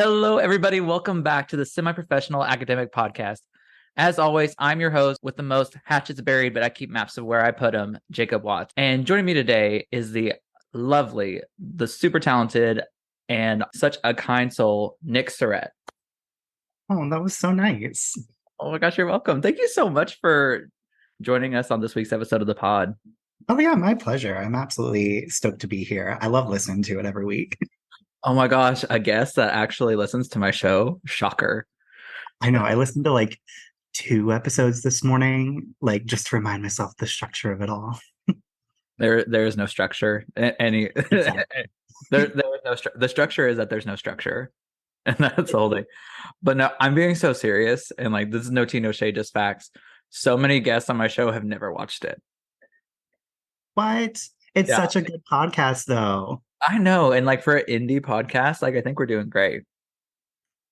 Hello, everybody. Welcome back to the Semi-Professional Academic Podcast. As always, I'm your host with the most hatchets buried, but I keep maps of where I put them, Jacob Watts. And joining me today is the lovely, the super talented, and such a kind soul, Nick Surette. Oh, that was so nice. Oh my gosh, you're welcome. Thank you so much for joining us on this week's episode of the pod. Oh, yeah, my pleasure. I'm absolutely stoked to be here. I love listening to it every week. Oh my gosh, a guest that actually listens to my show. Shocker. I know. I listened to like 2 episodes this morning, like just to remind myself the structure of it all. There is no structure. Any Exactly. there is no the structure is that there's no structure. And that's the whole thing. But no, I'm being so serious, and like this is no tea, no shade, just facts. So many guests on my show have never watched it. What? It's Yeah, such a good podcast, though. I know. And like for an indie podcast, like I think we're doing great.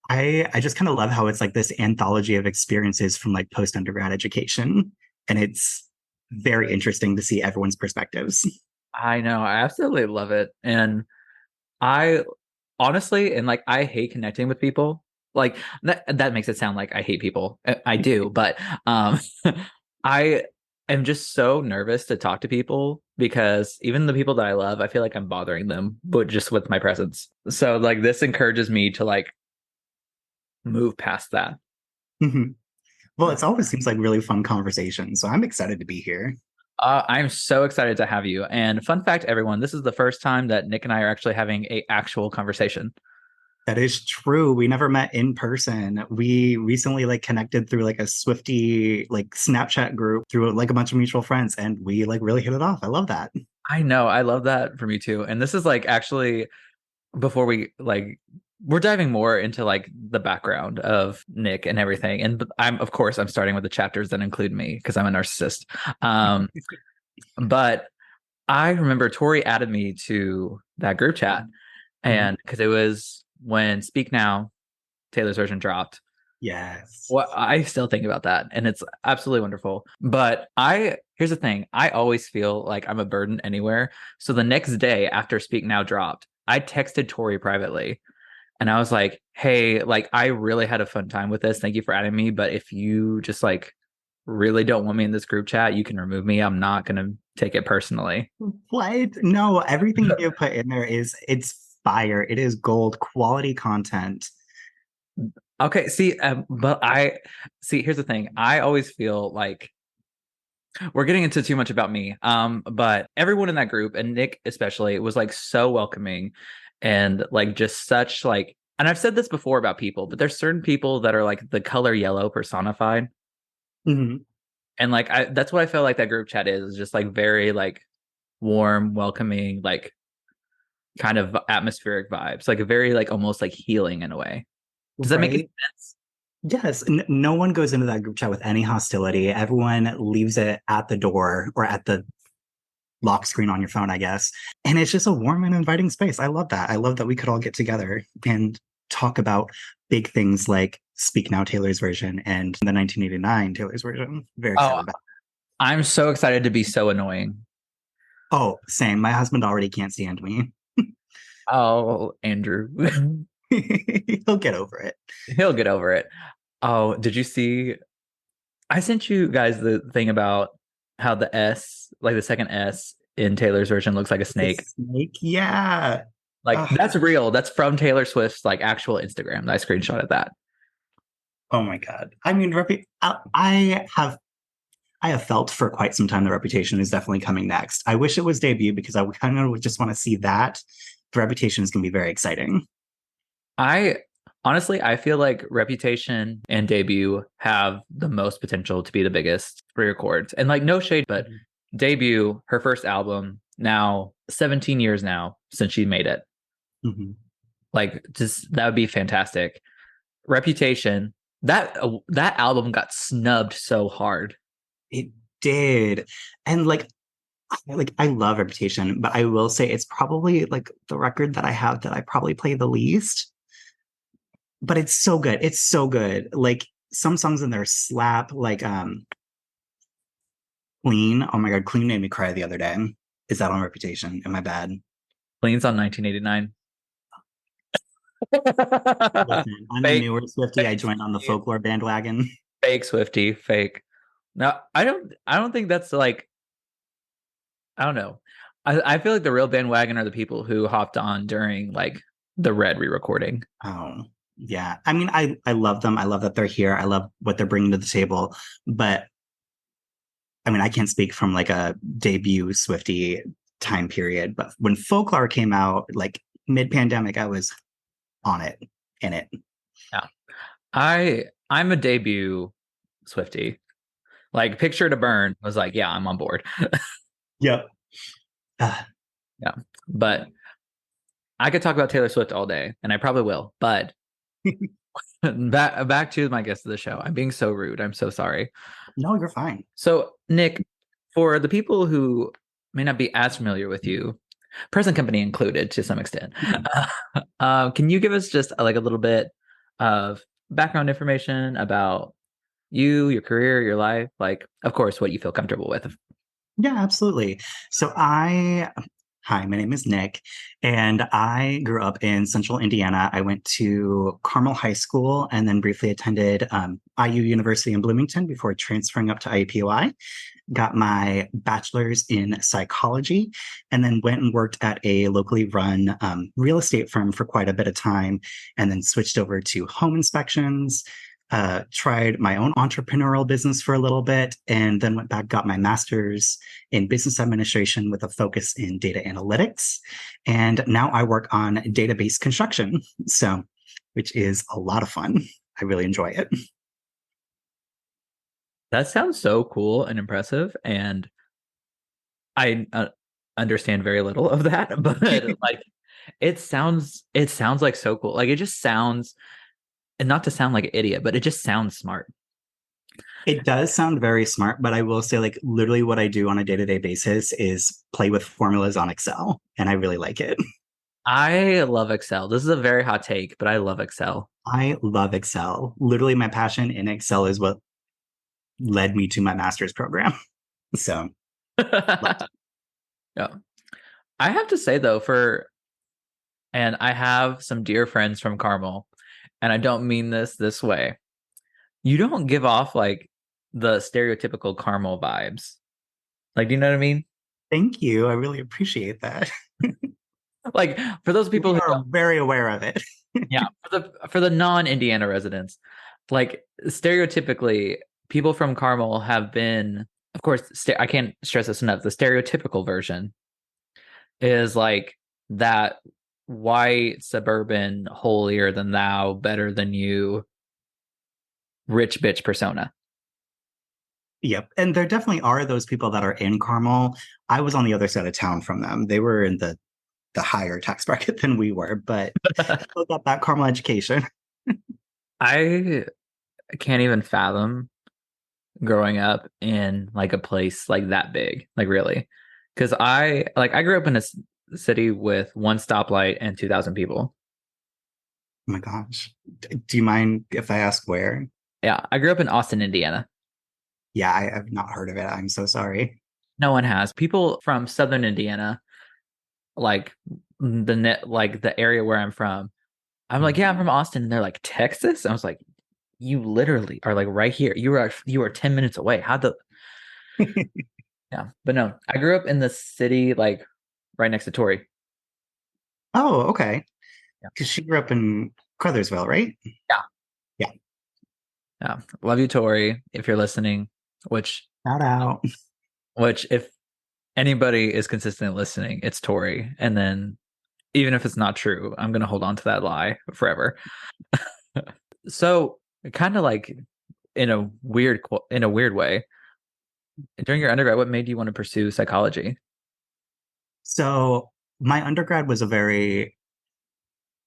I just kind of love how it's like this anthology of experiences from like post undergrad education. And it's very interesting to see everyone's perspectives. I know. I absolutely love it. And I honestly, and like I hate connecting with people. Like that makes it sound like I hate people. I do, but I am just so nervous to talk to people because even the people that I love, I feel like I'm bothering them, but just with my presence. So like this encourages me to like move past that. Mhm. Well, it always seems like really fun conversation. So I'm excited to be here. I'm so excited to have you. And fun fact, everyone, this is the first time that Nick and I are actually having a actual conversation. That is true. We never met in person. We recently like connected through like a Swifty like Snapchat group through like a bunch of mutual friends, and we like really hit it off. I love that. I know, I love that for me too. And this is like actually before we like we're diving more into like the background of Nick and everything. And I'm of course I'm starting with the chapters that include me because I'm a narcissist. Um, but I remember Tori added me to that group chat, Mhm. and because it was when Speak Now, Taylor's version dropped. Yes. Well, I still think about that, and it's absolutely wonderful. But here's the thing: I always feel like I'm a burden anywhere. So the next day after Speak Now dropped, I texted Tori privately, and I was like, "Hey, like I really had a fun time with this. Thank you for adding me. But if you just like really don't want me in this group chat, you can remove me. I'm not gonna take it personally." What? No, everything you put in there is it's fire. It is gold quality content. Okay, see, but I see. Here's the thing: I always feel like we're getting into too much about me. But everyone in that group, and Nick especially, was like so welcoming and like just such like. And I've said this before about people, but there's certain people that are like the color yellow personified, Mhm. and like that's what I feel like that group chat is just like very like warm, welcoming, like kind of atmospheric vibes, like a very like almost like healing in a way. Does that make any Right? sense? Yes. No one goes into that group chat with any hostility. Everyone leaves it at the door or at the lock screen on your phone, I guess. And it's just a warm and inviting space. I love that. I love that we could all get together and talk about big things like Speak Now Taylor's version and the 1989 Taylor's version. Very Oh, excited about I'm so excited to be so annoying. it. Oh, same. My husband already can't stand me. Oh, Andrew. He'll get over it. He'll get over it. Oh, did you see? I sent you guys the thing about how the S, like the second S in Taylor's version, looks like a The snake. snake, yeah. Like Ugh. that's real. That's from Taylor Swift's like actual Instagram. I screenshotted that. Oh my God. I mean, I have felt for quite some time the Reputation is definitely coming next. I wish it was debut because I kind of just want to see that. The Reputation is going to be very exciting. I honestly, I feel like Reputation and Debut have the most potential to be the biggest re-records. And like no shade, but Mhm. Debut, her first album, now 17 years now since she made it. Mhm. Like just that would be fantastic. Reputation, that album got snubbed so hard. It did. And like I love Reputation, but I will say it's probably like the record that I have that I probably play the least. But it's so good. It's so good. Like some songs in there slap, like Clean. Oh my God, Clean made me cry the other day. Is that on Reputation? Am I bad? Cleans on 1989. Listen, I'm a Fake, newer Swifty. I fake joined on the Swifty, folklore bandwagon. fake Swifty, fake. No, I don't think that's like. I don't know. I feel like the real bandwagon are the people who hopped on during like the Red re-recording. Oh, yeah. I mean, I love them. I love that they're here. I love what they're bringing to the table. But I mean, I can't speak from like a debut Swifty time period. But when folklore came out, like mid-pandemic, I was on it, in it. Yeah, I'm a debut Swifty. Like Picture to Burn was like, yeah, I'm on board. Yep. Uh, Yeah, but I could talk about Taylor Swift all day, and I probably will. But back to my guest of the show. I'm being so rude. I'm so sorry. no, you're fine. So, Nick, for the people who may not be as familiar with you, present company included to some extent, can you give us just like a little bit of background information about you, your career, your life? Like, of course, what you feel comfortable with. Yeah, absolutely. So hi, my name is Nick, and I grew up in central Indiana. I went to Carmel High School and then briefly attended IU University in Bloomington before transferring up to IUPUI. Got my bachelor's in psychology, and then went and worked at a locally run real estate firm for quite a bit of time, and then switched over to home inspections. Tried my own entrepreneurial business for a little bit, and then went back, got my master's in business administration with a focus in data analytics. And now I work on database construction, so which is a lot of fun. I really enjoy it. That sounds so cool and impressive, and I understand very little of that, but like it sounds like so cool. Like it just sounds, and not to sound like an idiot, but it just sounds smart. It does sound very smart, but I will say, like, literally what I do on a day to day basis is play with formulas on Excel, and I really like it. I love Excel. This is a very hot take, but I love Excel. I love Excel. Literally, my passion in Excel is what led me to my master's program. So, Yeah. I have to say though, and I have some dear friends from Carmel, and I don't mean this way. You don't give off like the stereotypical Carmel vibes. Like, do you know what I mean? thank you. I really appreciate that. Like for those people We who are don't, very aware of it. yeah, for the non-Indiana residents, like stereotypically, people from Carmel have been, of course, I can't stress this enough. The stereotypical version is like that white suburban holier than thou, better than you, rich bitch persona. Yep. And there definitely are those people that are in Carmel. I was on the other side of town from them. They were in the higher tax bracket than we were, but still got that Carmel education. I can't even fathom growing up in like a place like that big, like really, because I grew up in a city with one stoplight and 2,000 people. Oh my gosh. Do you mind if I ask where? Yeah, I grew up in Austin, Indiana. Yeah, I have not heard of it. I'm so sorry. No one has. People from Southern Indiana, like like the area where I'm from. I'm like, yeah, I'm from Austin, and they're like, Texas. I was like, you literally are like right here. You are 10 minutes away. How the Yeah, but no, I grew up in the city, like right next to Torrey. Oh, okay. Yeah, Because she grew up in Crothersville, right? yeah, Yeah. yeah. Love you, Tori, if you're listening. Which, Shout out. which, if anybody is consistent listening, it's Tori. And then, even if it's not true, I'm gonna hold on to that lie forever. So, kind of like in a weird way, during your undergrad, what made you want to pursue psychology? So my undergrad was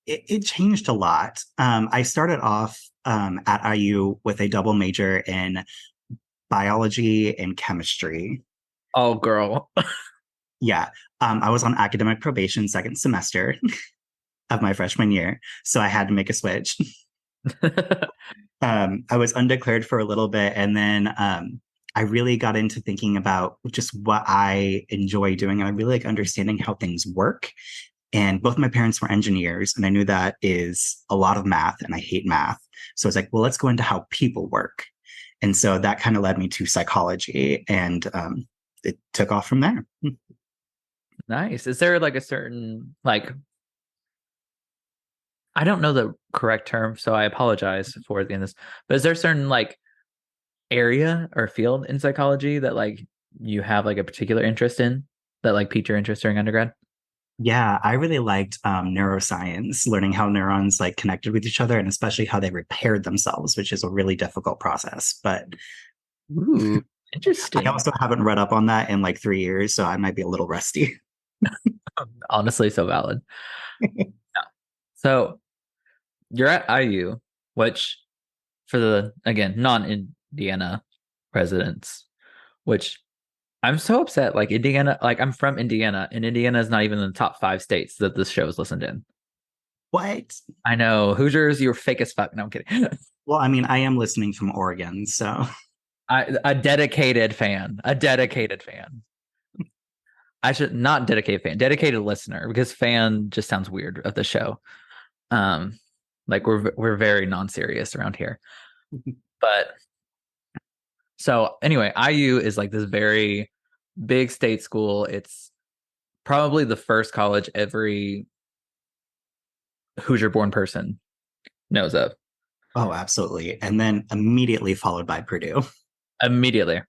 it changed a lot. I started off at IU with a double major in biology and chemistry. Oh, girl. Yeah. I was on academic probation second semester of my freshman year. So I had to make a switch. I was undeclared for a little bit, and then I really got into thinking about just what I enjoy doing, and I really like understanding how things work. And both my parents were engineers, and I knew that is a lot of math, and I hate math. So I was like, well, let's go into how people work. And so that kind of led me to psychology, and it took off from there. Nice. Is there like a certain like I don't know the correct term, so I apologize for this. But is there a certain like area or field in psychology that like you have like a particular interest in that like piqued your interest during undergrad? Yeah, I really liked neuroscience, learning how neurons like connected with each other, and especially how they repaired themselves, which is a really difficult process. But Ooh, I interesting. also haven't read up on that in like 3 years, so I might be a little rusty. Honestly, so valid. Yeah. So you're at IU, which for the again non-Indiana residents, which I'm so upset. Like Indiana, like I'm from Indiana, and Indiana is not even in the top 5 states that this show is listened in. What? I know Hoosiers, you're fake as fuck. No, I'm kidding. Well, I mean, I am listening from Oregon, so A dedicated fan, a dedicated fan. I should not dedicate fan, dedicated listener because fan just sounds weird of the show. Um, like we're very non-serious around here. But so anyway, IU is like this very big state school. It's probably the first college every Hoosier born person knows of. oh, absolutely. And then immediately followed by Purdue. Immediately.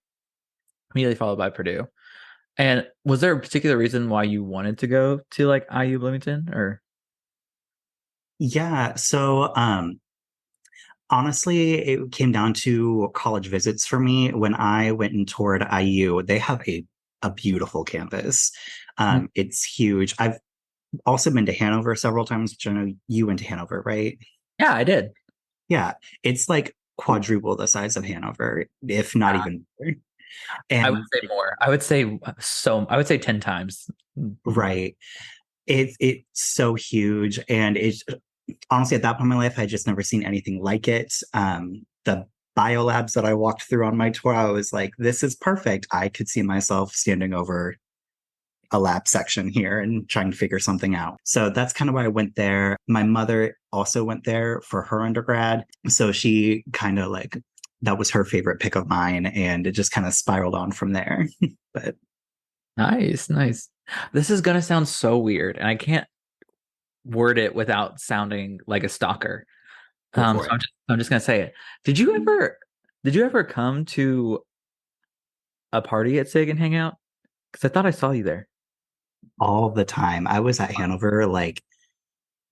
Immediately followed by Purdue. And was there a particular reason why you wanted to go to like IU Bloomington or Yeah, so honestly, it came down to college visits for me. When I went and toured IU, they have a beautiful campus. It's huge. I've also been to Hanover several times, which I know you went to Hanover, right? yeah, I did. Yeah, it's like quadruple the size of Hanover, if not Uh, even more. I would And say more. I would say 10 times more. right, it's so huge, and it's honestly at that point in my life, I just never seen anything like it. The biolabs that I walked through on my tour, I was like, this is perfect. I could see myself standing over a lab section here and trying to figure something out. So that's kind of why I went there. My mother also went there for her undergrad. So she kind of like, that was her favorite pick of mine. And it just kind of spiraled on from there. But Nice, nice. This is gonna sound so weird, and I can't word it without sounding like a stalker. go for So it. I'm just gonna say it. Did you ever did you ever come to a party at SIG and hang out? Because I thought I saw you there. All the time. I was at Hanover like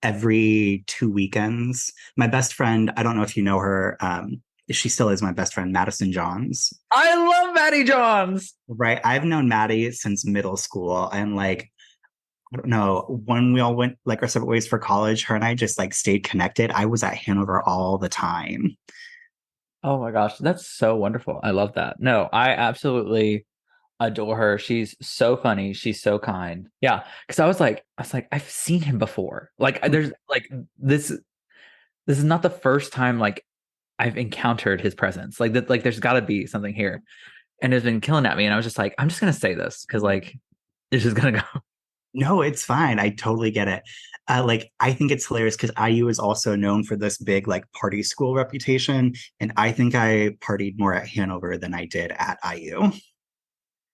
every 2 weekends. My best friend, I don't know if you know her, she still is my best friend, Madison Johns. I love Matty Johns. Right. I've known Maddie since middle school. And like, I don't know, when we all went like our separate ways for college, her and I just like stayed connected. I was at Hanover all the time. Oh my gosh, that's so wonderful. I love that. No, I absolutely adore her. She's so funny. She's so kind. Yeah, because I was like, I've seen him before. Like, there's like this. This is not the first time like I've encountered his presence. Like that. Like, there's got to be something here, and it's been killing at me. And I was just like, I'm just gonna say this because like it's just gonna go. No, it's fine. I totally get it. Like, I think it's hilarious because IU is also known for this big like party school reputation, and I think I partied more at Hanover than I did at IU.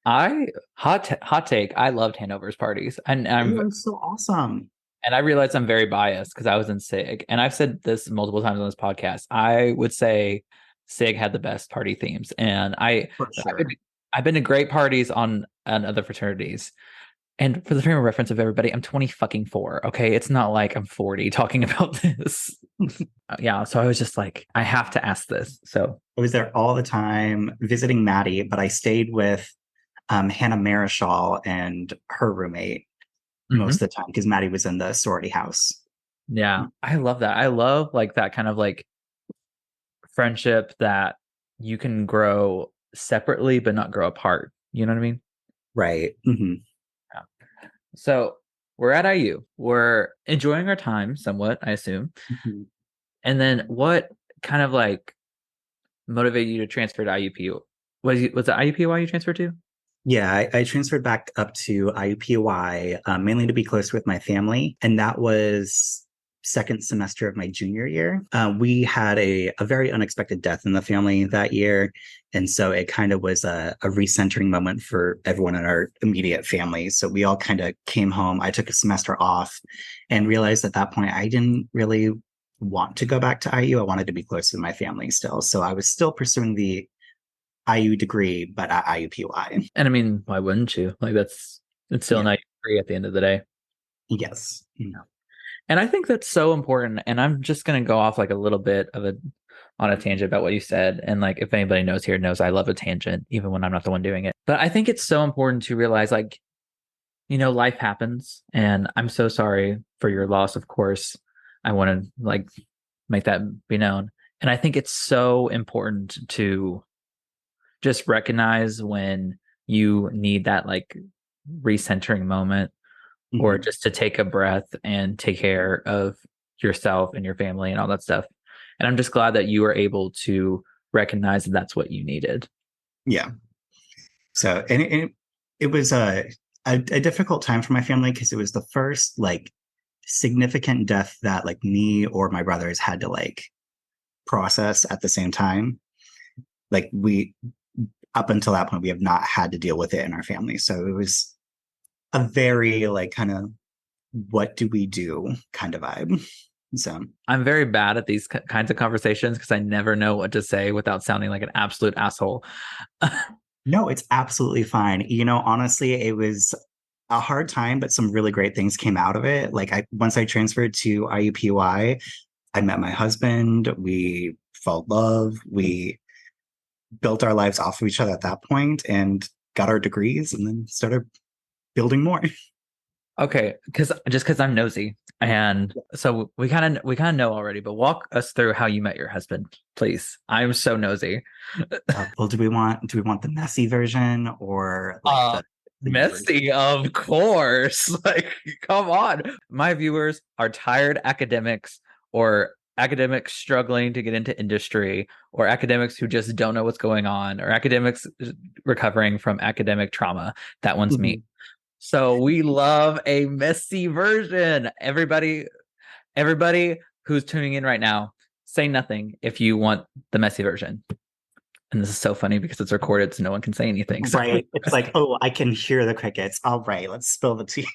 I hot take. I loved Hanover's parties, It was so awesome. and I realize I'm very biased because I was in SIG, and I've said this multiple times on this podcast. I would say SIG had the best party themes, and For I've been, sure. I've been to great parties on other fraternities. And for the frame of reference of everybody, I'm 20 fucking 4. Okay, it's not like I'm 40 talking about this. Yeah, so I was just like, I have to ask this. So I was there all the time visiting Maddie, but I stayed with Hannah Marischal and her roommate mhm. most of the time because Maddie was in the sorority house. Yeah, I love that. I love like that kind of like friendship that you can grow separately but not grow apart. You know what I mean? Right. Hmm. Yeah. So we're at IU. We're enjoying our time somewhat, I assume. Hmm. And then what kind of like motivated you to transfer to IUP? Was it IUP why you transferred to? Yeah, I transferred back up to IUPUI mainly to be close with my family. And that was second semester of my junior year. We had a very unexpected death in the family that year. And so it kind of was a recentering moment for everyone in our immediate family. So we all kind of came home. I took a semester off and realized at that point I didn't really want to go back to IU. I wanted to be close to my family still. So I was still pursuing the IU degree, but at IUPUI. And I mean, why wouldn't you? Like it's still Yeah. not free at the end of the day. Yes. And I think that's so important. And I'm just gonna go off like a little bit of a on a tangent about what you said. And like if anybody knows here knows I love a tangent, even when I'm not the one doing it. But I think it's so important to realize like, life happens and I'm so sorry for your loss, of course. I want to like make that be known. And I think it's so important to just recognize when you need that like recentering moment or Mhm. just to take a breath and take care of yourself and your family and all that stuff. And I'm just glad that you were able to recognize that that's what you needed. Yeah. So, and it was a difficult time for my family because it was the first like significant death that like me or my brothers had to like process at the same time. Like we, up until that point, we have not had to deal with it in our family. So it was a very like kind of what do we do kind of vibe. So I'm very bad at these kinds of conversations because I never know what to say without sounding like an absolute asshole. no, it's absolutely fine. Honestly, it was a hard time, but some really great things came out of it. Like I once I transferred to IUPUI, I met my husband. We fell in love. We built our lives off of each other at that point and got our degrees and then started building more. Okay, because I'm nosy, and so we kind of know already. But walk us through how you met your husband, please. I'm so nosy. Well, do we want the messy version or like Uh, the clean version? Messy, of course. Like, come on. My viewers are tired academics or academics struggling to get into industry or academics who just don't know what's going on or academics recovering from academic trauma. That one's me. Mhm. So we love a messy version. Everybody who's tuning in right now, say nothing if you want the messy version. And this is so funny because it's recorded, so no one can say anything. So Right. It's like, oh, I can hear the crickets. All right, let's spill the tea.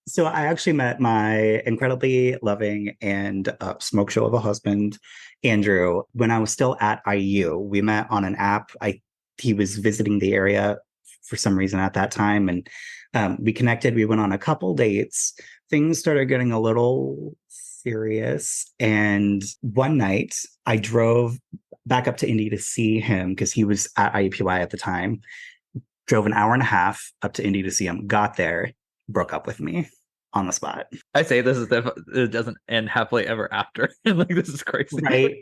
So I actually met my incredibly loving and smoke show of a husband, Andrew, when I was still at IU. We met on an app. He was visiting the area for some reason at that time, and we connected. We went on a couple dates. Things started getting a little serious, and one night I drove back up to Indy to see him because he was at IUPUI at the time. Drove an hour and a half up to Indy to see him. Got there, broke up with me on the spot. I say this as if it doesn't end happily ever after. Like this is crazy. Right.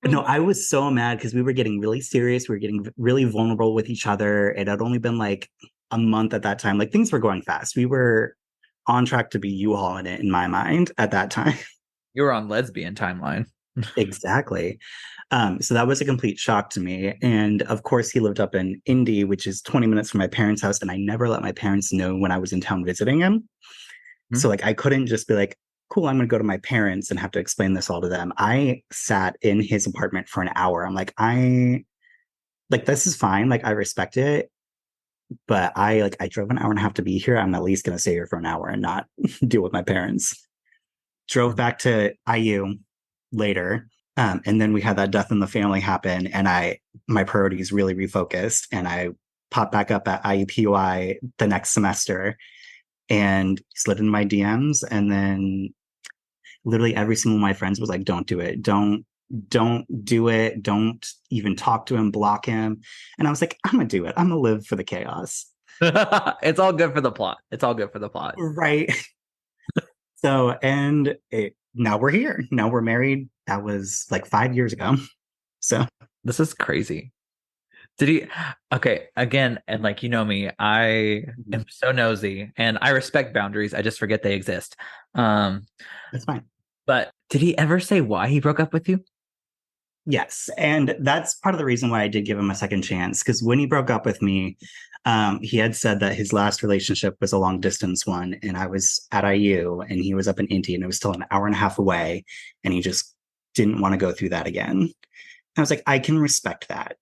No, I was so mad because we were getting really serious. We were getting really vulnerable with each other. It had only been like a month at that time. Like things were going fast. We were on track to be U-hauling it in my mind at that time. You were on lesbian timeline. Exactly. So that was a complete shock to me. And of course, he lived up in Indy, which is 20 minutes from my parents' house. And I never let my parents know when I was in town visiting him. Hmm? So like I couldn't just be like, cool, I'm gonna go to my parents and have to explain this all to them. I sat in his apartment for an hour. I'm like, this is fine. Like I respect it. But I drove an hour and a half to be here. I'm at least gonna stay here for an hour and not deal with my parents. Drove back to IU later. And then we had that death in the family happen, and my priorities really refocused, and I popped back up at IUPUI the next semester and slid in my DMs, and then literally every single one of my friends was like, "Don't do it, don't do it, don't even talk to him, block him." And I was like, "I'm gonna do it. I'm gonna live for the chaos." It's all good for the plot. It's all good for the plot. Right. So, now we're here. Now we're married. That was like 5 years ago. So, This is crazy. Did he? Okay, again, and like me, I am so nosy and I respect boundaries. I just forget they exist. Um, that's fine. but did he ever say why he broke up with you? Yes. And that's part of the reason why I did give him a second chance. Because when he broke up with me, he had said that his last relationship was a long distance one. And I was at IU and he was up in Indy and it was still an hour and a half away. And he just didn't want to go through that again. I was like, I can respect that.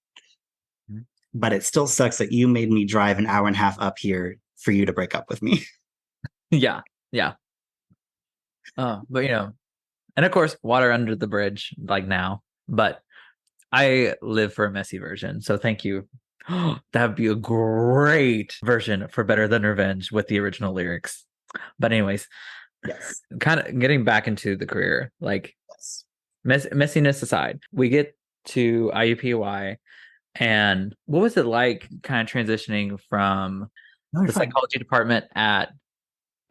Mhm. But it still sucks that you made me drive an hour and a half up here for you to break up with me. Yeah, yeah. But and of course, water under the bridge, like now. But I live for a messy version, so thank you. That'd be a great version for Better Than Revenge with the original lyrics. But anyways, Yes. kind of getting back into the career, like Yes. messiness aside, we get to IUPUI, and what was it like kind of transitioning from No, you're the fine. psychology department at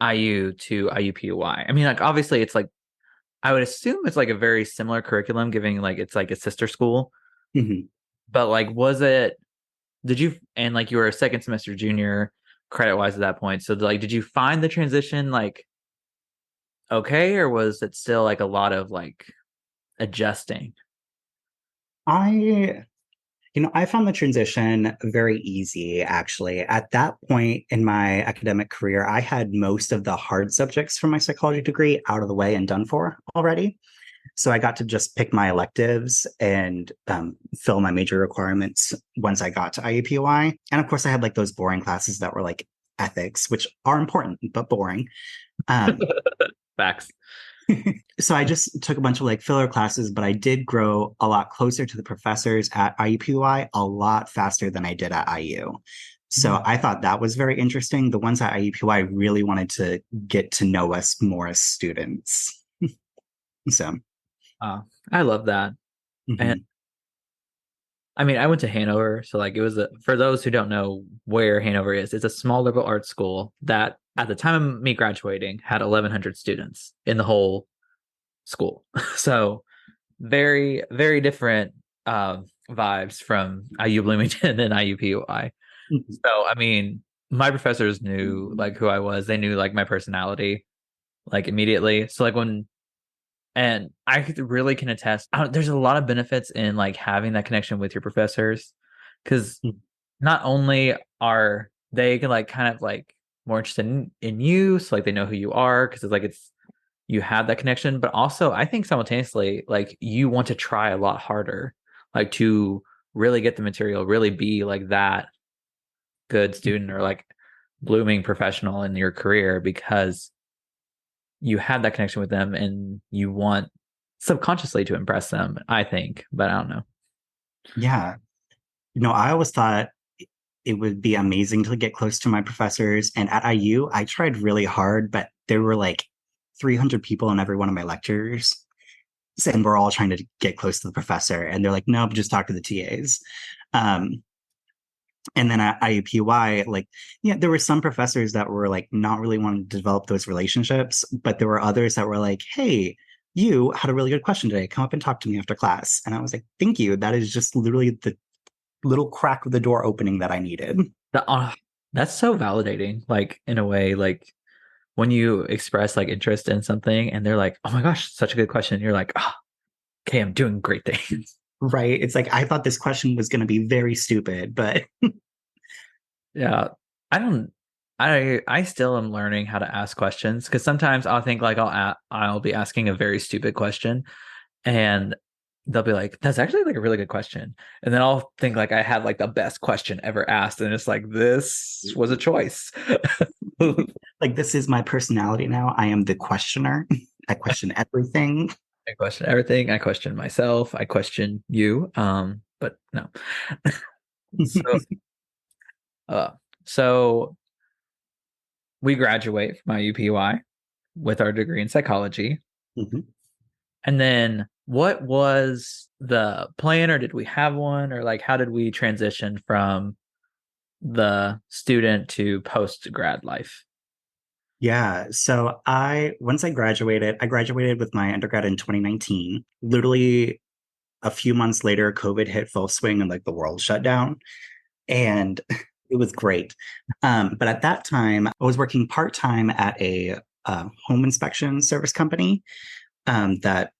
IU to IUPUI? I mean, like obviously it's like I would assume it's like a very similar curriculum, giving like it's like a sister school. Mhm. But like, was it? Did you and like you were a second semester junior credit wise at that point? So like, did you find the transition like okay, or was it still like a lot of like adjusting? I I found the transition very easy, actually. At that point in my academic career, I had most of the hard subjects for my psychology degree out of the way and done for already. So I got to just pick my electives and fill my major requirements once I got to IUPUI. And of course, I had like those boring classes that were like ethics, which are important but boring. Um, Facts. so I just took a bunch of like filler classes, but I did grow a lot closer to the professors at IUPUI a lot faster than I did at IU. So Mhm. I thought that was very interesting. The ones at IUPUI really wanted to get to know us more as students. So, I love that. And mhm. I mean, I went to Hanover, so like it was for those who don't know where Hanover is, it's a small liberal arts school that at the time of me graduating had 1,100 students in the whole school. So very, very different vibes from IU Bloomington and IUPUI. So I mean, my professors knew like who I was. They knew like my personality like immediately. So like when and really can attest, there's a lot of benefits in like having that connection with your professors because not only are they can like kind of like more interested in you, so like they know who you are because it's like it's you have that connection, but also I think simultaneously like you want to try a lot harder, like to really get the material, really be like that good student or like blooming professional in your career because you have that connection with them and you want subconsciously to impress them, I think, but I don't know. Yeah. I always thought it would be amazing to get close to my professors. And at IU, I tried really hard, but there were like 300 people in every one of my lectures. And we're all trying to get close to the professor. And they're like, nope, just talk to the TAs. Um, and then at IUPUI, like, yeah, there were some professors that were like not really wanting to develop those relationships, but there were others that were like, hey, you had a really good question today. Come up and talk to me after class. And I was like, thank you. That is just literally the little crack of the door opening that I needed. That, that's so validating, like in a way, like when you express like interest in something and they're like, oh my gosh, such a good question. You're like, oh, okay, I'm doing great things. Right. It's like I thought this question was going to be very stupid, but Yeah. I don't I still am learning how to ask questions because sometimes I'll think like I'll be asking a very stupid question and they'll be like, that's actually like a really good question. And then I'll think like I had like the best question ever asked. And it's like, this was a choice. like this is my personality now. I am the questioner. I question everything. I question everything. I question myself. I question you. But no. So uh so we graduate from IUPUI with our degree in psychology. Mhm. And then what was the plan, or did we have one, or like how did we transition from the student to post grad life? Yeah. So once I graduated with my undergrad in 2019. Literally a few months later, COVID hit full swing and like the world shut down. And it was great. But at that time, I was working part time at a home inspection service company that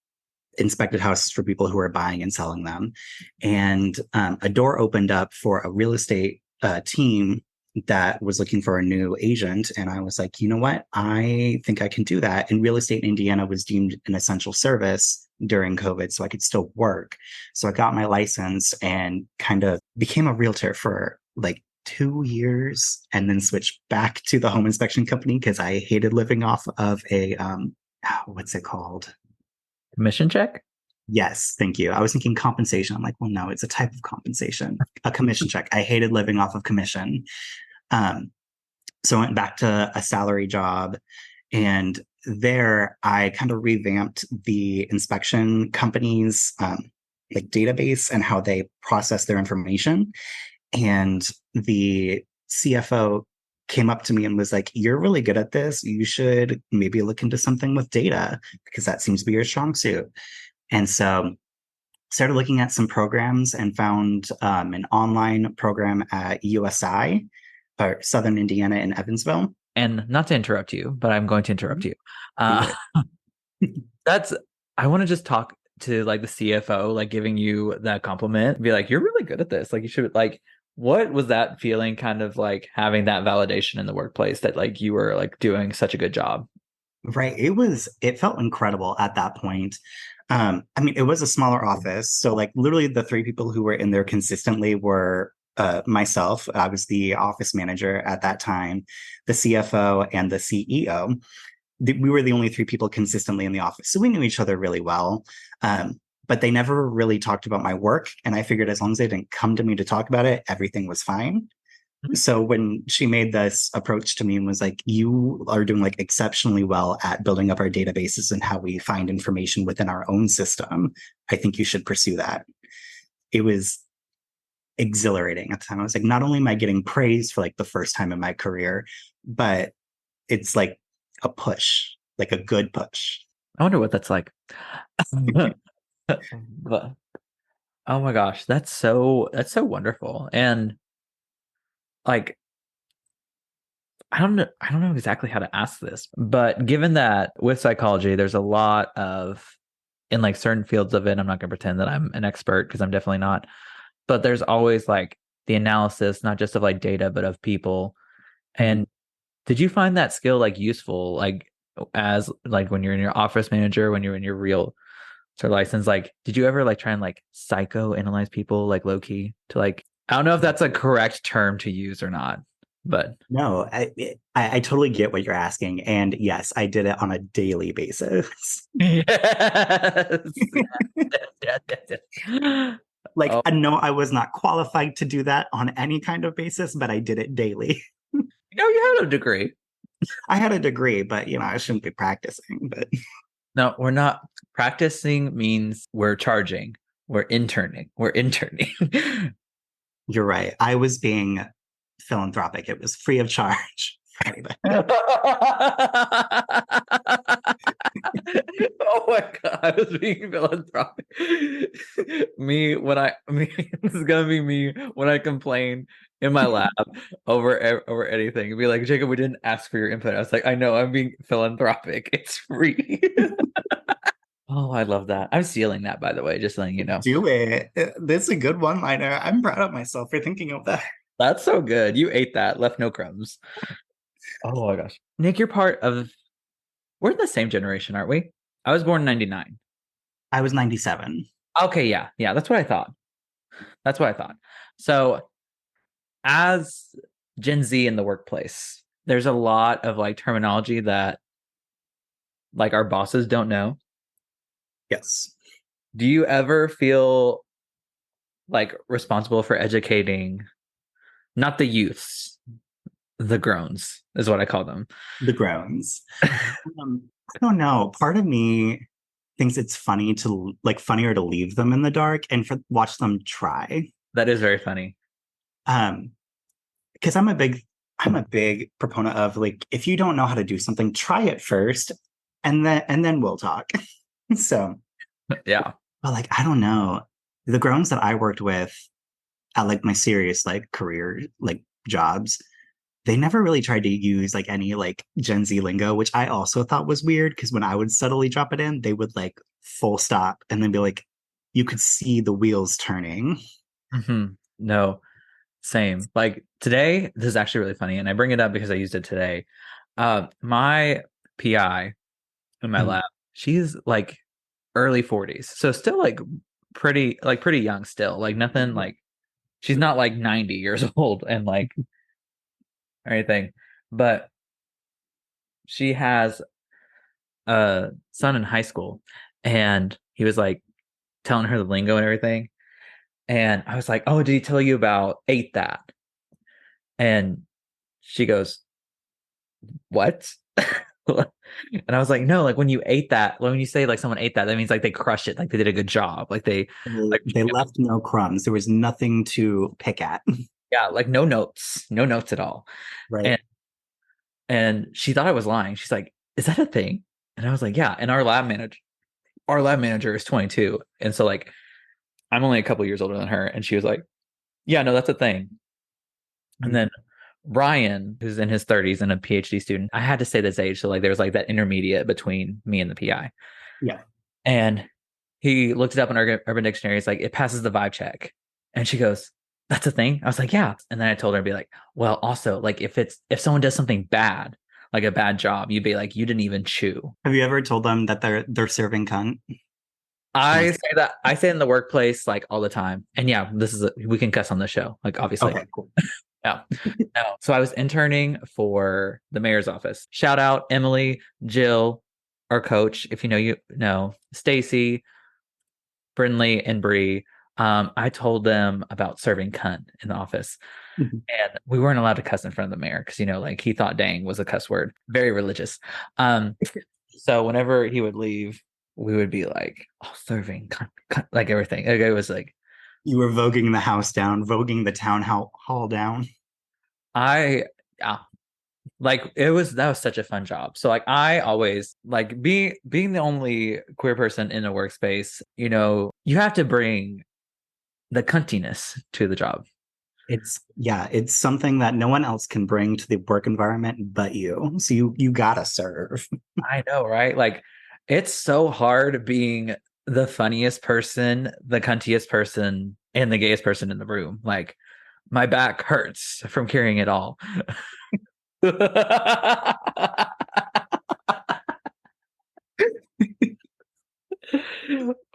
inspected houses for people who were buying and selling them. And a door opened up for a real estate team that was looking for a new agent. And I was like, you know what? I think I can do that. And real estate in Indiana was deemed an essential service during COVID, so I could still work. So I got my license and kind of became a realtor for like 2 years, and then switched back to the home inspection company because I hated living off of a what's it called? Commission check? Yes, thank you. I was thinking compensation. I'm like, well, no, it's a type of compensation, a commission check. I hated living off of commission. Um, so I went back to a salary job, and there I kind of revamped the inspection company's like database and how they process their information. And the CFO came up to me and was like, "You're really good at this. You should maybe look into something with data because that seems to be your strong suit." And so started looking at some programs and found an online program at USI, or Southern Indiana in Evansville. And not to interrupt you, but I'm going to interrupt you. Do That's I want to just talk to like the CFO, like giving you that compliment, be like, you're really good at this. Like you should like, what was that feeling kind of like having that validation in the workplace that like you were like doing such a good job? Right. It felt incredible at that point. I mean, it was a smaller office. So like literally the three people who were in there consistently were myself. I was the office manager at that time, the CFO and the CEO. We were the only three people consistently in the office. So we knew each other really well. But they never really talked about my work. And I figured as long as they didn't come to me to talk about it, everything was fine. So when she made this approach to me and was like, "You are doing like exceptionally well at building up our databases and how we find information within our own system, I think you should pursue that." It was exhilarating at the time. I was like, not only am I getting praise for like the first time in my career, but it's like a push, like a good push. I wonder what that's like. But oh my gosh, that's so wonderful. And like I don't know exactly how to ask this, but given that with psychology, there's a lot of in like certain fields of it, I'm not gonna pretend that I'm an expert because I'm definitely not, but there's always like the analysis, not just of like data, but of people. And did you find that skill like useful, like as like when you're in your office manager, when you're in your real license, like did you ever like try and like psychoanalyze people like low key to like I don't know if that's a correct term to use or not, but No, I totally get what you're asking. And yes, I did it on a daily basis. yes. Yes. Like, Oh, I know I was not qualified to do that on any kind of basis, but I did it daily. you had a degree. I had a degree, but I shouldn't be practicing. But No, we're not practicing means we're charging. We're interning. you're right. I was being philanthropic. It was free of charge for anybody. Oh my god, I was being philanthropic. This is gonna be me when I complain in my lab over anything. It'd be like, Jacob, we didn't ask for your input. I was like, I know, I'm being philanthropic. It's free. Oh, I love that. I'm stealing that, by the way, just letting you know. Do it. This is a good one-liner. I'm proud of myself for thinking of that. That's so good. You ate that, left no crumbs. Oh my gosh. Nick, you're part of we're the same generation, aren't we? I was born in 99. I was 97. Okay, yeah. Yeah, that's what I thought. That's what I thought. So, as Gen Z in the workplace, there's a lot of like terminology that like our bosses don't know. Yes. Do you ever feel like responsible for educating not the youths, the groans is what I call them? The groans. I don't know. Part of me thinks it's funnier to leave them in the dark and watch them try. That is very funny. Because I'm a big proponent of like, if you don't know how to do something, try it first, and then we'll talk. So, Yeah. but like, I don't know. The groans that I worked with at like my serious like career like jobs, they never really tried to use like any like Gen Z lingo, which I also thought was weird because when I would subtly drop it in, they would like full stop, and then be like, you could see the wheels turning. No, same. Like today, this is actually really funny, and I bring it up because I used it today. My PI in my Mhm. lab, she's like early 40s, so still pretty young still. Like nothing like she's not like 90 years old and like or anything, but she has a son in high school, and he was like telling her the lingo and everything. And I was like, "Oh, did he tell you about ate that?" And she goes, "What?" And I was like, "No, like when you ate that, when you say like someone ate that, that means like they crushed it, like they did a good job, like they like They left no crumbs. There was nothing to pick at. yeah, like no notes, no notes at all." Right. And she thought I was lying. She's like, "Is that a thing?" And I was like, "Yeah." And our lab manager is 22, and so like I'm only a couple years older than her, and she was like, "Yeah, no, that's a thing." And then Ryan, who's in his 30s and a PhD student, I had to say this age. So like there was like that intermediate between me and the PI. Yeah. And he looked it up in Urban Dictionary. It's like, it passes the vibe check. And she goes, "That's a thing?" I was like, "Yeah." And then I told her, I'd be like, "Well, also, like if someone does something bad, like a bad job, you'd be like, you didn't even chew." Have you ever told them that they're serving cunt? I Once. say that I say in the workplace like all the time. And yeah, we can cuss on the show, like obviously. Okay, cool. Yeah. No. So I was interning for the mayor's office. Shout out Emily, Jill, our coach, if you know, Stacy, Brinley, and Bree. I told them about serving cunt in the office. Mhm. And we weren't allowed to cuss in front of the mayor because, like he thought dang was a cuss word. Very religious. So whenever he would leave, we would be like, "Oh, serving cunt, cunt," like everything. Like, it was like, You were voguing the house down, voguing the hall down. I, yeah, like that was such a fun job. So like I always like being the only queer person in a workspace, you have to bring the cuntiness to the job. It's something that no one else can bring to the work environment but you. So you gotta serve. I know, right? Like it's so hard being the funniest person, the cuntiest person, and the gayest person in the room. Like my back hurts from carrying it all.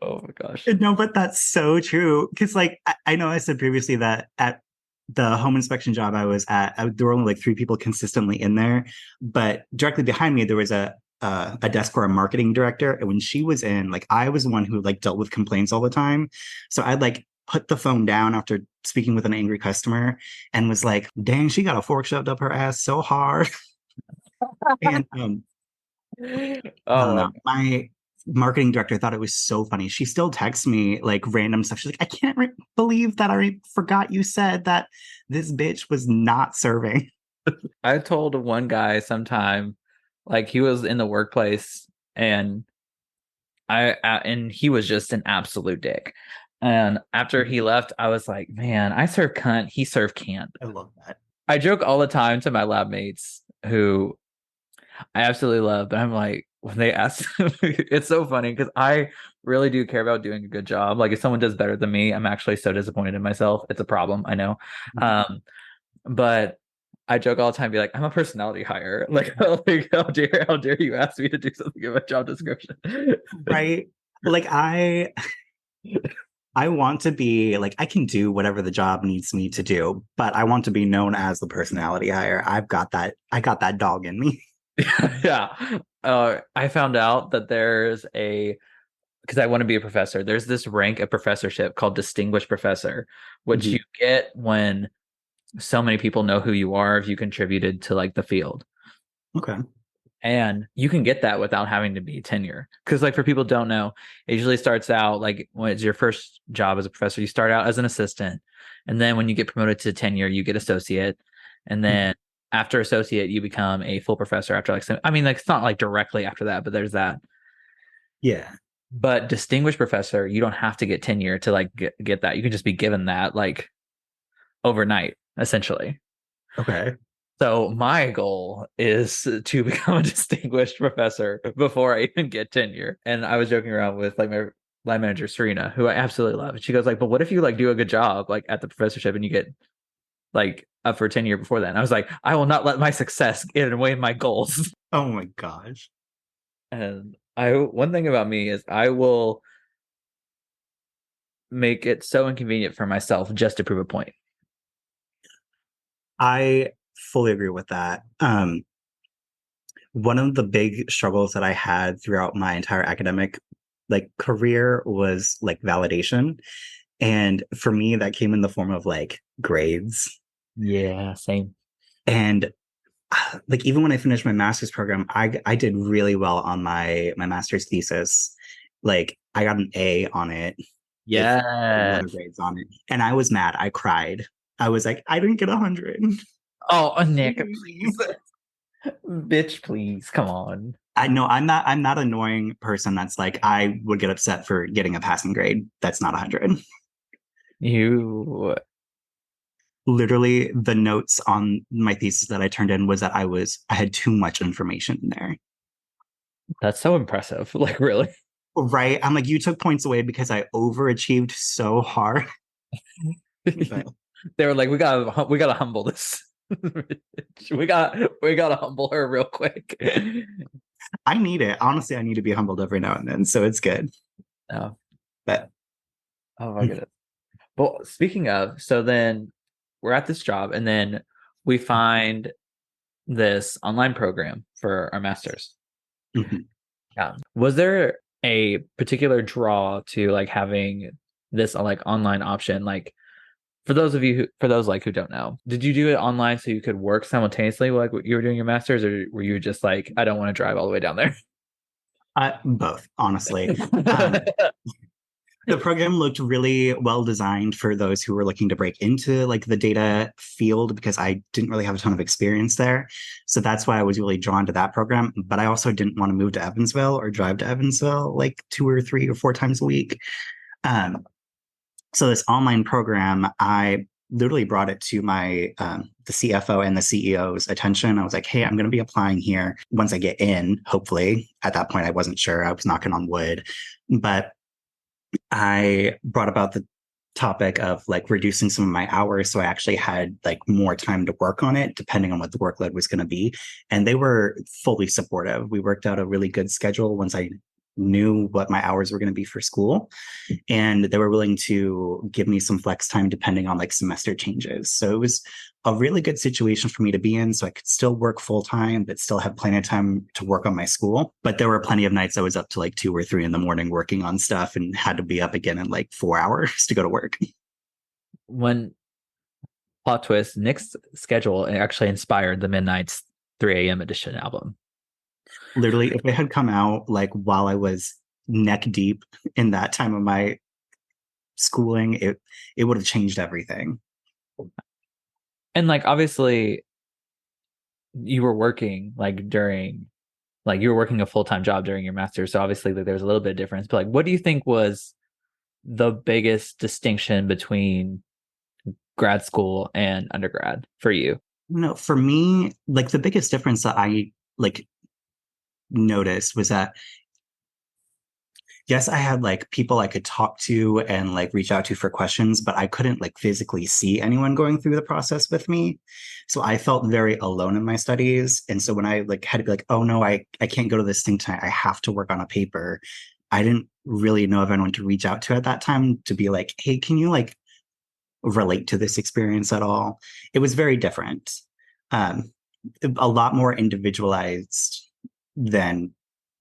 Oh my gosh. No, but that's so true. Because like I know I said previously that at the home inspection job I was at, there were only like three people consistently in there, but directly behind me there was a desk for a marketing director, and when she was in, like I was the one who like dealt with complaints all the time, so I'd like put the phone down after speaking with an angry customer and was like, "Dang, she got a fork shoved up her ass so hard." And I don't Oh, know. My marketing director thought it was so funny. She still texts me like random stuff. She's like, "I can't believe that I forgot you said that this bitch was not serving." I told one guy sometime, like he was in the workplace, and and he was just an absolute dick. And after he left, I was like, "Man, I serve cunt, he served can't." I love that. I joke all the time to my lab mates who I absolutely love, but I'm like, when they ask, it's so funny because I really do care about doing a good job. Like if someone does better than me, I'm actually so disappointed in myself. It's a problem, I know. Um, but I joke all the time, be like, "I'm a personality hire." Like, like how dare you ask me to do something in my job description? Right? Like I want to be like, I can do whatever the job needs me to do, but I want to be known as the personality hire. I got that dog in me. Yeah. I found out that because I want to be a professor, there's this rank of professorship called distinguished professor, which Mhm. you get when so many people know who you are if you contributed to like the field. Okay. And you can get that without having to be tenure. Because like for people who don't know, it usually starts out like when it's your first job as a professor, you start out as an assistant. And then when you get promoted to tenure, you get associate. And then after associate, you become a full professor after I mean, like it's not like directly after that, but there's that. Yeah. But distinguished professor, you don't have to get tenure to like get that. You can just be given that like overnight, essentially. Okay. So my goal is to become a distinguished professor before I even get tenure. And I was joking around with like my line manager Serena, who I absolutely love. And she goes like, "But what if you like do a good job like at the professorship and you get like up for tenure before that?" And I was like, "I will not let my success get in the way of my goals." Oh my gosh. And I one thing about me is I will make it so inconvenient for myself just to prove a point. I fully agree with that. One of the big struggles that I had throughout my entire academic like career was like validation. And for me, that came in the form of like grades. Yeah, same. And like even when I finished my master's program, I did really well on my master's thesis. Like I got an A on it with letter Yes. grades on it, and I was mad. I cried. I was like, I didn't get 100. Oh, Nick, please. Bitch, please. Come on. I know I'm not an annoying person that's like I would get upset for getting a passing grade. That's not 100. You Literally the notes on my thesis that I turned in was that I had too much information in there. that's so impressive. Like really. Right. I'm like, you took points away because I overachieved so hard. But They were like, we gotta humble this. We gotta humble her real quick. I need it. Honestly, I need to be humbled every now and then. So it's good. No. But Oh my goodness. Well, speaking of, so then we're at this job and then we find this online program for our masters. mhm. Yeah. Was there a particular draw to like having this like online option? Like for those like who don't know, did you do it online so you could work simultaneously like what you were doing your masters, or were you just like, I don't want to drive all the way down there? Both, honestly. Um, the program looked really well designed for those who were looking to break into like the data field because I didn't really have a ton of experience there. So that's why I was really drawn to that program. But I also didn't want to move to Evansville or drive to Evansville like 2 or 3 or 4 times a week. Um, so this online program, I literally brought it to my the CFO and the CEO's attention. I was like, hey, I'm going to be applying here once I get in, hopefully. At that point, I wasn't sure. I was knocking on wood. But I brought about the topic of like reducing some of my hours so I actually had like more time to work on it depending on what the workload was going to be, and they were fully supportive. We worked out a really good schedule once I knew what my hours were going to be for school, and they were willing to give me some flex time depending on like semester changes. So it was a really good situation for me to be in. So I could still work full time, but still have plenty of time to work on my school. But there were plenty of nights I was up to like 2 or 3 in the morning working on stuff and had to be up again in like 4 hours to go to work. When plot twist, Nick's schedule actually inspired the Midnight's 3 a.m. edition album. Literally, if it had come out like while I was neck deep in that time of my schooling, it would have changed everything. And like obviously you were working like during like you were working a full-time job during your master's, so obviously like, there was a little bit of difference. But like what do you think was the biggest distinction between grad school and undergrad for you? No, for me, like the biggest difference that I like noticed was that yes, I had like people I could talk to and like reach out to for questions, but I couldn't like physically see anyone going through the process with me. So I felt very alone in my studies. And so when I like had to be like, oh no, I can't go to this thing tonight. I have to work on a paper. I didn't really know of anyone to reach out to at that time to be like, hey, can you like relate to this experience at all? It was very different. Um, a lot more individualized than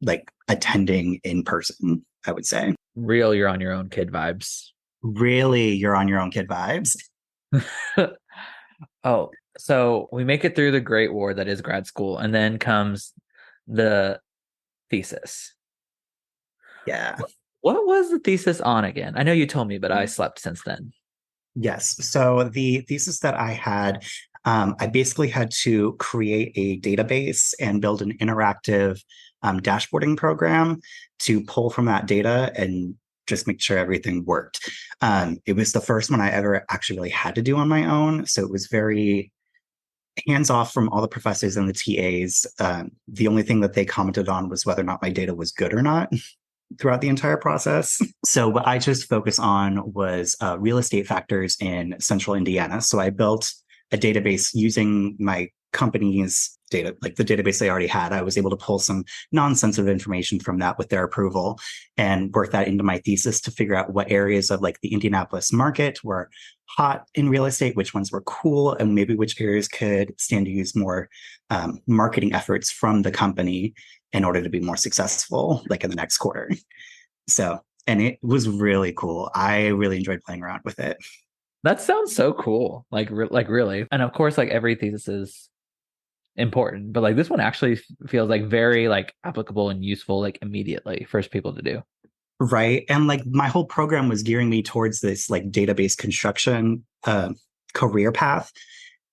like attending in person, I would say. Real you're on your own kid vibes. Really, you're on your own kid vibes. Oh, so we make it through the great war that is grad school, and then comes the thesis. Yeah. What was the thesis on again? I know you told me, but I slept since then. Yes. So the thesis that I had, I basically had to create a database and build an interactive dashboarding program to pull from that data and just make sure everything worked. It was the first one I ever actually really had to do on my own. So it was very hands off from all the professors and the TAs. The only thing that they commented on was whether or not my data was good or not throughout the entire process. So what I just focused on was real estate factors in central Indiana. So I built a database using my company's data, like the database they already had. I was able to pull some non-sensitive information from that with their approval and work that into my thesis to figure out what areas of like the Indianapolis market were hot in real estate, which ones were cool, and maybe which areas could stand to use more marketing efforts from the company in order to be more successful, like in the next quarter. So, and it was really cool. I really enjoyed playing around with it. That sounds so cool. Like really. And of course, like every thesis is important, but like this one actually feels like very like applicable and useful like immediately for people to do. Right. And like my whole program was gearing me towards this like database construction career path.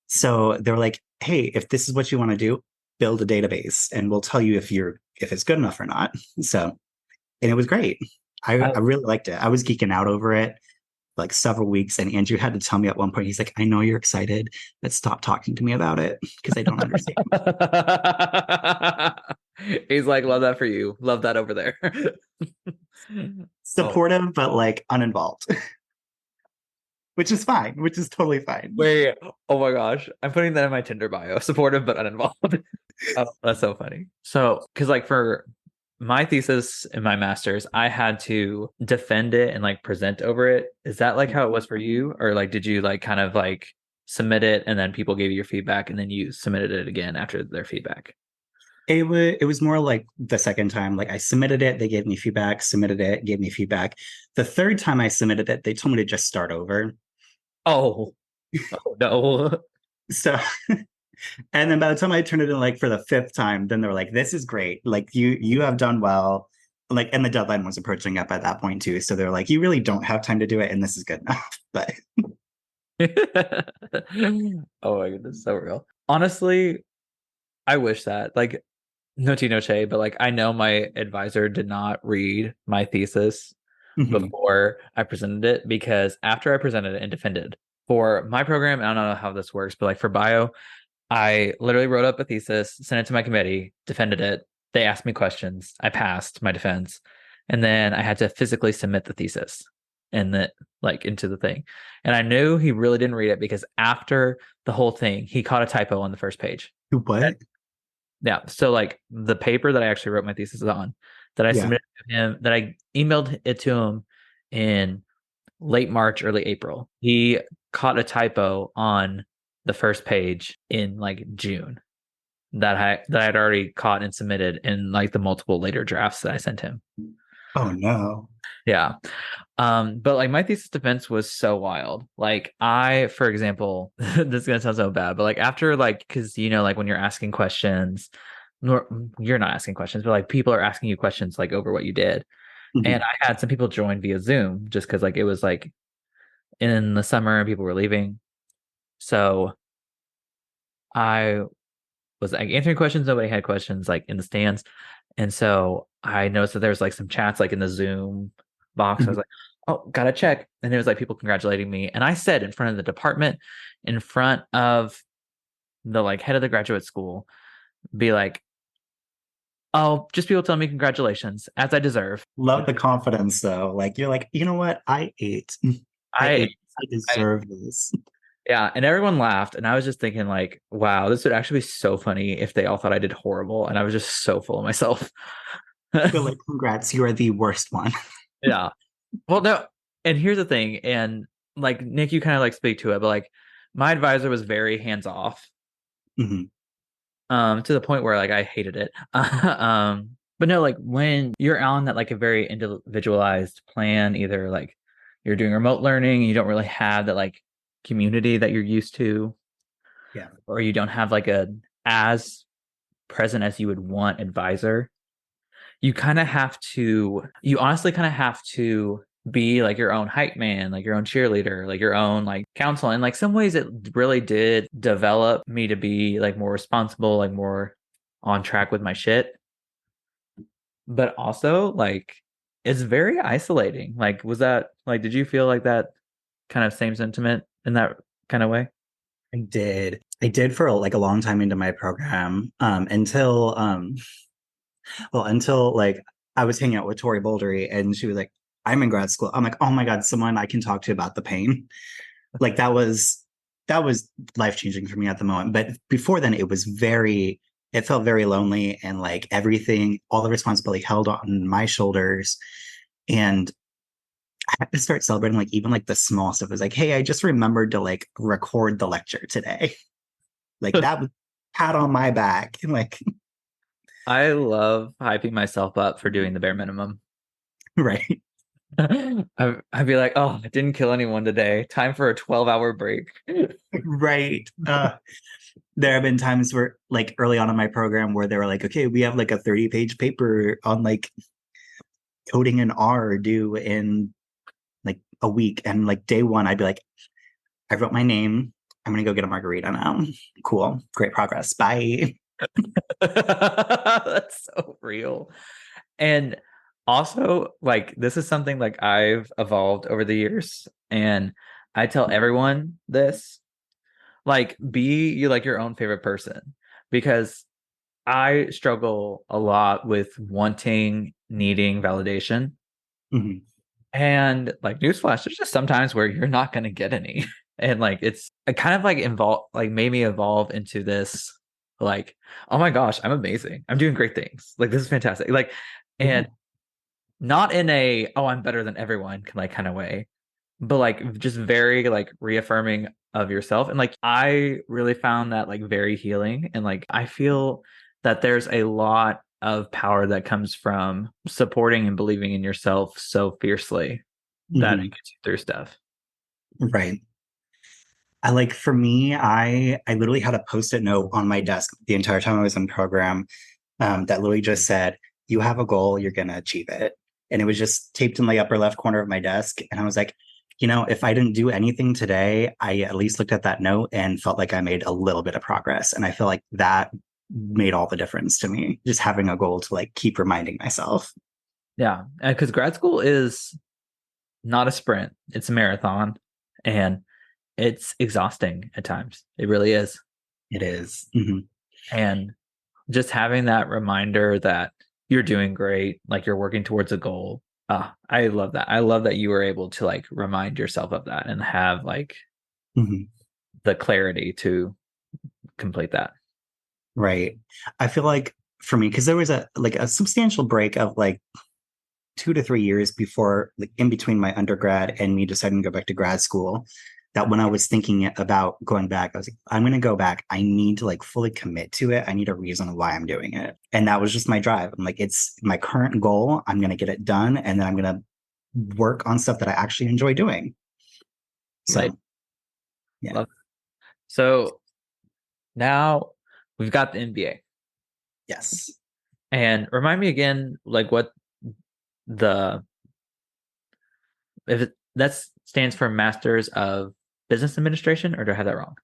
So they're like, hey, if this is what you want to do, build a database and we'll tell you if it's good enough or not. So, and it was great. I really liked it. I was geeking out over it like several weeks. And Andrew had to tell me at one point, he's like, I know you're excited, but stop talking to me about it because I don't understand. He's like, love that for you. Love that over there. Supportive, but like uninvolved. Which is fine, which is totally fine. Wait, oh my gosh. I'm putting that in my Tinder bio. Supportive but uninvolved. Oh, that's so funny. So, because like for my thesis in my master's, I had to defend it and like present over it. Is that like how it was for you? Or like did you like kind of like submit it and then people gave you your feedback and then you submitted it again after their feedback? It was more like the second time. Like I submitted it, they gave me feedback, submitted it, gave me feedback. The third time I submitted it, they told me to just start over. Oh, oh no. So and then by the time I turned it in like for the fifth time, then they're like, this is great. Like you have done well. Like, and the deadline was approaching up at that point too. So they're like, you really don't have time to do it, and this is good enough. But Oh my goodness, so real. Honestly, I wish that like no tea, no shade, but like I know my advisor did not read my thesis before I presented it because after I presented it and defended for my program, I don't know how this works, but like for bio, I literally wrote up a thesis, sent it to my committee, defended it. They asked me questions. I passed my defense. And then I had to physically submit the thesis and that like into the thing. And I knew he really didn't read it because after the whole thing, he caught a typo on the first page. what? Yeah. So like the paper that I actually wrote my thesis on, that I submitted to him, that I emailed it to him in late March, early April. He caught a typo on the first page in like June that I had already caught and submitted in like the multiple later drafts that I sent him. Oh no. Yeah. But like my thesis defense was so wild. Like I, for example, this is gonna sound so bad, but like after like because you know, like when you're asking questions, nor you're not asking questions, but like people are asking you questions like over what you did. And I had some people join via Zoom just because like it was like in the summer and people were leaving. So I was like answering questions. Nobody had questions like in the stands. And so I noticed that there was like some chats like in the Zoom box. I was like, oh, gotta check. And it was like people congratulating me. And I said in front of the department, in front of the like head of the graduate school, be like, oh, just people telling me congratulations as I deserve. Love the confidence though. Like you're like, you know what? I ate. I I, ate. I deserve this. yeah. And everyone laughed. And I was just thinking like, wow, this would actually be so funny if they all thought I did horrible. And I was just so full of myself. But like, congrats, you are the worst one. Yeah. Well, no. And here's the thing. And like, Nick, you kind of like speak to it, but like my advisor was very hands off. To the point where like I hated it. But no, like when you're on that like a very individualized plan, either like you're doing remote learning, you don't really have that like community that you're used to, Yeah. or you don't have like a as present as you would want advisor. You honestly kind of have to be like your own hype man, like your own cheerleader, like your own like counsel. And like some ways it really did develop me to be like more responsible, like more on track with my shit. But also like it's very isolating. Like was that like did you feel like that kind of same sentiment in that kind of way? I did for like a long time into my program, until like I was hanging out with Tori Bouldery and she was like, I'm in grad school. I'm like, oh my God, someone I can talk to about the pain. Like that was life changing for me at the moment. But before then it felt very lonely and like everything, all the responsibility held on my shoulders. And I had to start celebrating like even like the small stuff. It was like, hey, I just remembered to like record the lecture today. Like that was pat on my back. And like, I love hyping myself up for doing the bare minimum. right. I'd be like, oh, I didn't kill anyone today. Time for a 12-hour break. Right. There have been times where like early on in my program where they were like, okay, we have like a 30-page paper on like coding in R due in like a week. And like day one, I'd be like, I wrote my name. I'm gonna go get a margarita now. Cool. Great progress. Bye. That's so real. And also, like, this is something like I've evolved over the years. And I tell everyone this, like, be you like your own favorite person. Because I struggle a lot with wanting, needing validation. Mhm. And like newsflash, there's just sometimes where you're not gonna get any. And like it kind of like made me evolve into this like, oh my gosh, I'm amazing. I'm doing great things. Like this is fantastic. Like, Yeah. and not in a oh, I'm better than everyone like kind of way, but like just very like reaffirming of yourself. And like I really found that like very healing. And like I feel that there's a lot of power that comes from supporting and believing in yourself so fiercely that it Mhm. gets you through stuff. Right. I like for me, I literally had a post-it note on my desk the entire time I was in program, that literally just said, "You have a goal, you're gonna achieve it." And it was just taped in the upper left corner of my desk. And I was like, if I didn't do anything today, I at least looked at that note and felt like I made a little bit of progress. And I feel like that made all the difference to me, just having a goal to like keep reminding myself. Yeah. And because grad school is not a sprint, it's a marathon. And it's exhausting at times. It really is. It is. Mhm. And just having that reminder that you're doing great, like you're working towards a goal. I love that. I love that you were able to like remind yourself of that and have like Mhm. the clarity to complete that. Right. I feel like for me, because there was a substantial break of like 2 to 3 years before, like in between my undergrad and me deciding to go back to grad school, that when I was thinking about going back, I was like, I'm going to go back. I need to like fully commit to it. I need a reason why I'm doing it. And that was just my drive. I'm like, it's my current goal. I'm going to get it done. And then I'm going to work on stuff that I actually enjoy doing. Right. So, yeah. Love. So now we've got the MBA. Yes. And remind me again, like what the if it, that stands for Masters of Business Administration, or do I have that wrong?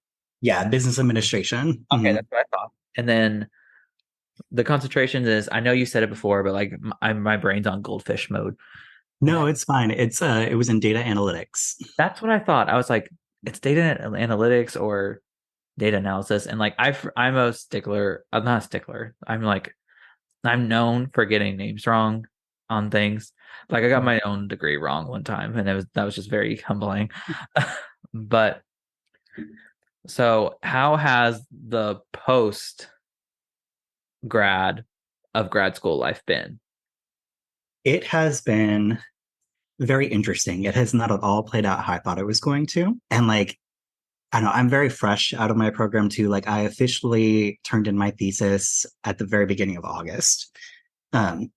Yeah. Business administration. Okay, Mhm. that's what I thought. And then the concentration is, I know you said it before, but like my brain's on goldfish mode. No, it's fine. It was in data analytics. That's what I thought. I was like, it's data analytics or data analysis. And like, I'm a stickler. I'm not a stickler. I'm like, I'm known for getting names wrong on things. Like I got my own degree wrong one time, and that was just very humbling. But so, how has the post grad of grad school life been? It has been very interesting. It has not at all played out how I thought it was going to. And like, I know I'm very fresh out of my program too. Like I officially turned in my thesis at the very beginning of August. Um,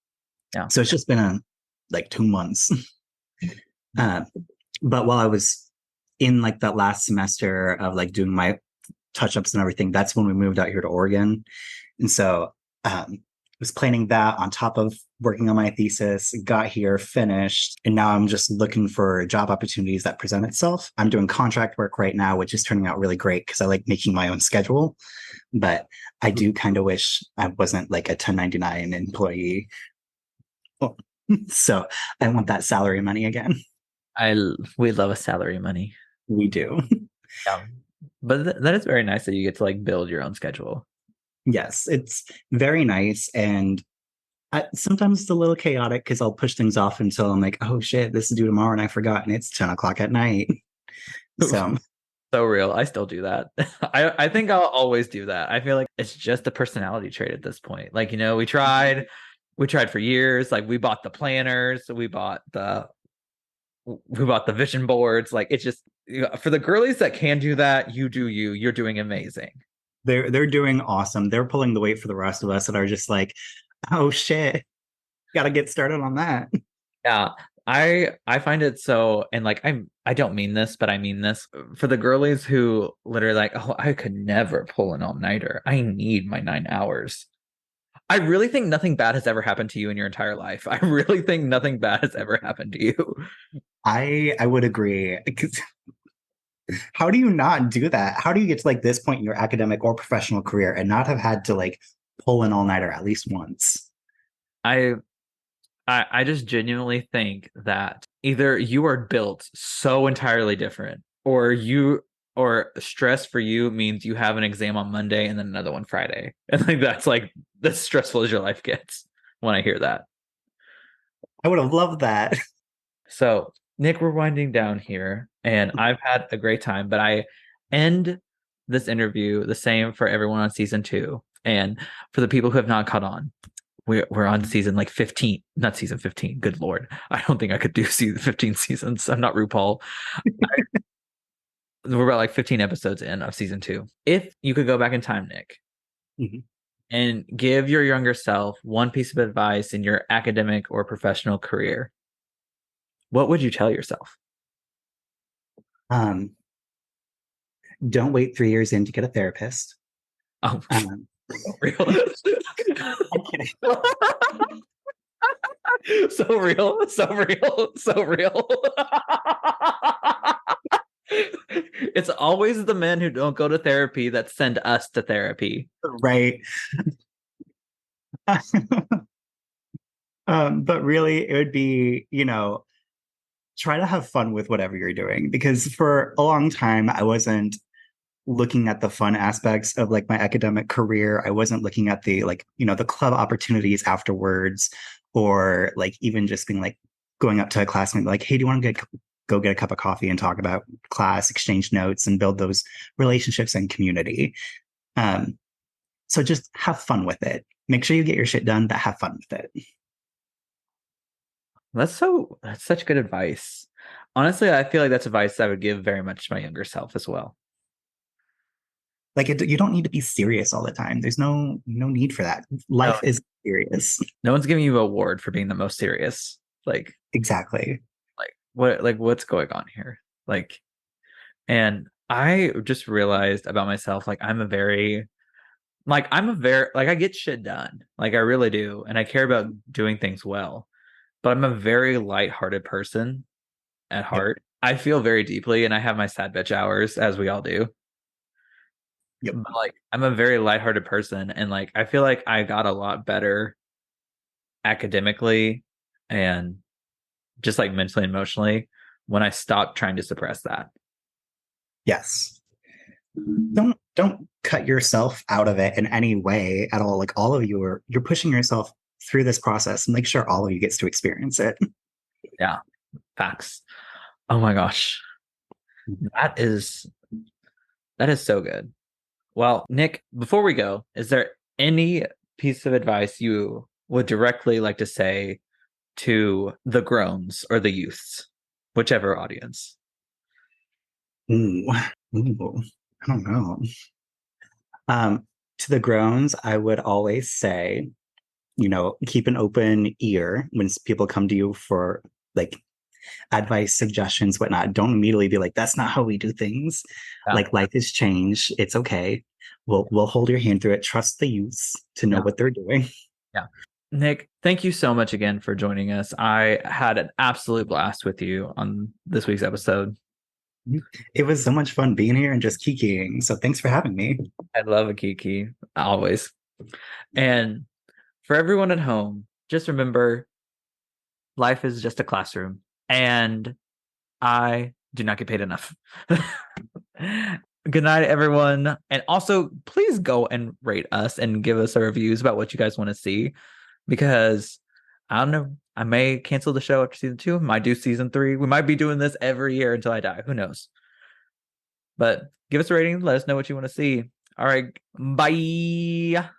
Yeah. so it's just been like 2 months. Uh, but while I was in like that last semester of like doing my touch-ups and everything, that's when we moved out here to Oregon. And so was planning that on top of working on my thesis, got here, finished, and now I'm just looking for job opportunities that present itself. I'm doing contract work right now, which is turning out really great because I like making my own schedule. But I do kind of wish I wasn't like a 1099 employee. Well, so I want that salary money again. We love a salary money. We do. Yeah. But that is very nice that you get to like build your own schedule. Yes, it's very nice. And sometimes it's a little chaotic because I'll push things off until I'm like, oh shit, this is due tomorrow and I forgot, and it's 10 o'clock at night. So, So real. I still do that. I think I'll always do that. I feel like it's just a personality trait at this point. Like, we tried for years. Like we bought the planners, we bought the vision boards. Like it's just for the girlies that can do that, you do you. You're doing amazing. they're doing awesome. They're pulling the weight for the rest of us that are just like, oh shit, gotta get started on that. Yeah. I find it so, and like I don't mean this, but I mean this for the girlies who literally like, oh, I could never pull an all-nighter. I need my 9 hours. I really think nothing bad has ever happened to you in your entire life. I really think nothing bad has ever happened to you. I would agree. 'Cause how do you not do that? How do you get to like this point in your academic or professional career and not have had to like pull an all-nighter at least once? I I just genuinely think that either you are built so entirely different, or stress for you means you have an exam on Monday and then another one Friday. And like that's stressful as your life gets when I hear that. I would have loved that. So, Nick, we're winding down here, and I've had a great time, but I end this interview the same for everyone on season 2. And for the people who have not caught on, we're on season like 15, not season 15. Good Lord. I don't think I could do season 15 seasons. I'm not RuPaul. We're about like 15 episodes in of season 2. If you could go back in time, Nick, Mhm. and give your younger self one piece of advice in your academic or professional career, what would you tell yourself? Um, don't wait 3 years in to get a therapist. Oh, Um, real. I'm kidding. So real, so real, so real. It's always the men who don't go to therapy that send us to therapy. Right. But really, it would be, try to have fun with whatever you're doing because for a long time, I wasn't looking at the fun aspects of like my academic career. I wasn't looking at the like, the club opportunities afterwards, or like even just being like going up to a classmate like, hey, do you want to go get a cup of coffee and talk about class, exchange notes, and build those relationships and community. Um, so just have fun with it. Make sure you get your shit done, but have fun with it. That's such good advice. Honestly, I feel like that's advice I would give very much to my younger self as well. Like you don't need to be serious all the time. There's no need for that. No, Life is serious. no one's giving you an award for being the most serious. Like, Exactly. what's going on here? Like, and I just realized about myself, like I'm a very like I get shit done. Like I really do. And I care about doing things well. But I'm a very lighthearted person at Yep. heart. I feel very deeply and I have my sad bitch hours, as we all do. Yep. But like I'm a very lighthearted person, and like I feel like I got a lot better academically and just like mentally and emotionally when I stopped trying to suppress that. Yes. Don't cut yourself out of it in any way at all. Like all of you you're pushing yourself through this process and make sure all of you gets to experience it. Yeah, facts. Oh my gosh. That is that is so good. Well, Nick, before we go, is there any piece of advice you would directly like to say to the groans or the youths, whichever audience? Ooh. Ooh. I don't know. To the groans, I would always say, keep an open ear when people come to you for like advice, suggestions, whatnot. Don't immediately be like, that's not how we do things. Yeah, Like life has changed. It's okay. We'll hold your hand through it. Trust the youths to know yeah, what they're doing. yeah. Nick, thank you so much again for joining us. I had an absolute blast with you on this week's episode. It was so much fun being here and just kikiing. So thanks for having me. I love a kiki, always. And for everyone at home, just remember life is just a classroom, and I do not get paid enough. Good night, everyone. And also, please go and rate us and give us our reviews about what you guys want to see. Because I don't know, I may cancel the show after season two, might do season three. We might be doing this every year until I die. Who knows? But give us a rating. Let us know what you want to see. All right. Bye.